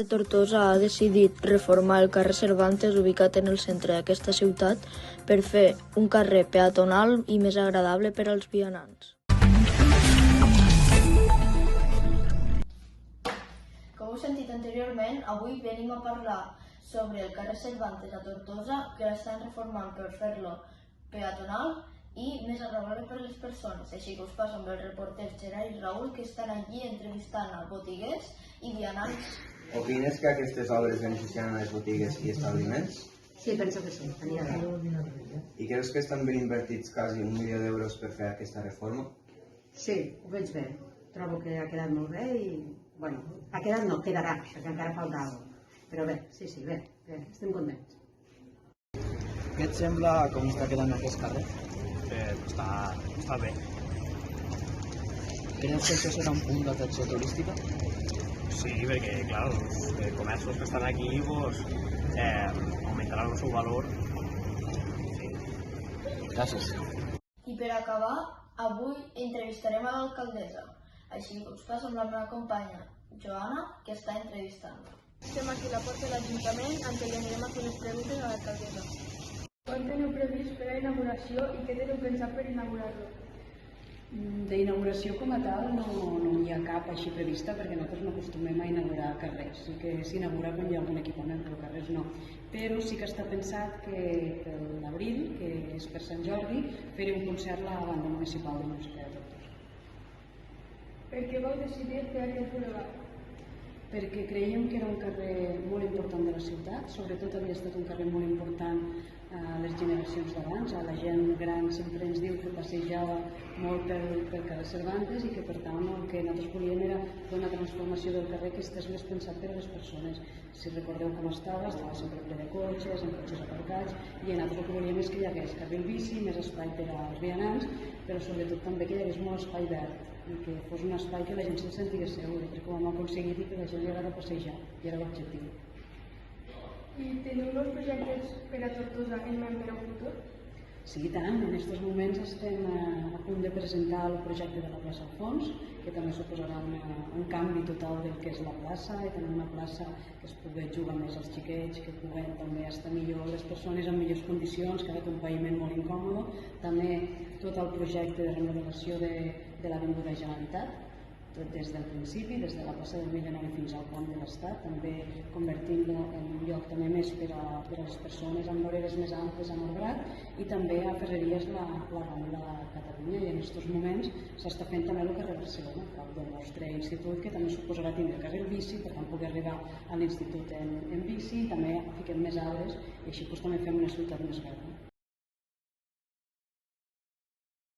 Tortosa ha decidit reformar el carrer Cervantes ubicat en el centre d'aquesta ciutat per fer un carrer peatonal i més agradable per als vianants. Com heu sentit anteriorment, avui venim a parlar sobre el carrer Cervantes a Tortosa, que l'estan reformant per fer-lo peatonal i més agradable per a les persones. Així que us passo amb els reporters Gerard i Raül, que estan allí entrevistant a botiguers i vianants. Opines que aquestes obres beneficiaran les botigues i establiments? Sí, penso que sí, anirà bé. I creus que estan ben invertits quasi 1 milió d'euros per fer aquesta reforma? Sí, ho veig bé. Trobo que ha quedat molt bé i, bueno, ha quedat no, quedarà, perquè encara falta alguna cosa. Però bé, sí, bé, estem contents. Què et sembla com està quedant aquest carrer? Està bé. Creus que això serà un punt d'atracció turística? Sí, perquè, clar, els comerços que estan aquí augmentaran el seu valor. Sí. Gràcies. I per acabar, avui entrevistarem a l'alcaldessa. Així que us passo amb la meva companya, Joana, que està entrevistant. Estem aquí a la porta de l'Ajuntament, en què li anirem a fer les preguntes a l'alcaldessa. Quan teniu previst fer la inauguració i què teniu pensat per inaugurar-lo? D'inauguració com a tal no hi ha cap així prevista perquè nosaltres no acostumem a inaugurar carrers. Sí que s'inaugura quan hi ha algun equipament, però carrers no. Però sí que està pensat que l'abril, que és per Sant Jordi, faré un concert a la banda municipal de música de Tortosa. Per què vau decidir fer aquest bulevard? Perquè creiem que era un carrer molt important de la ciutat, sobretot havia estat un carrer molt important a les generacions d'abans. La gent gran sempre ens diu que passejava molt pel carrer Cervantes i que per tant el que nosaltres volíem era fer una transformació del carrer que estés més pensat per a les persones. Si recordeu com estava sempre ple de cotxes, amb cotxes aparcats, i nosaltres el que volíem és que hi hagués carril bici, més espai per als vianants, però sobretot també que hi hagués molt espai verd i que fos un espai que la gent se'n sentigués segura, perquè ho hem aconseguit i que la gent li agrada passejar, i era l'objectiu. I teniu nous projectes per a Tortosa en ment per a un futur? Sí, i tant. En aquests moments estem a punt de presentar el projecte de la plaça Alfons, que també suposarà un canvi total del que és la plaça, i també una plaça que es pugui jugar més als xiquets, que puguen també estar millor les persones en millors condicions, que ha un paviment molt incòmode. També tot el projecte de remodelació de l'Avinguda Generalitat, tot des del principi, des de la plaça del Millenari fins al pont de l'Estat, també convertint-lo en un lloc també més per a les persones amb voreres més amples amb arbrat, i també a Ferreries la Rambla Catalunya, i en aquests moments s'està fent també el carrer Barcelona, cap del nostre institut, que també suposarà tindre carril bici, per tant poder arribar a l'institut en bici, i també fiquem més arbres i així també fem una ciutat més verda.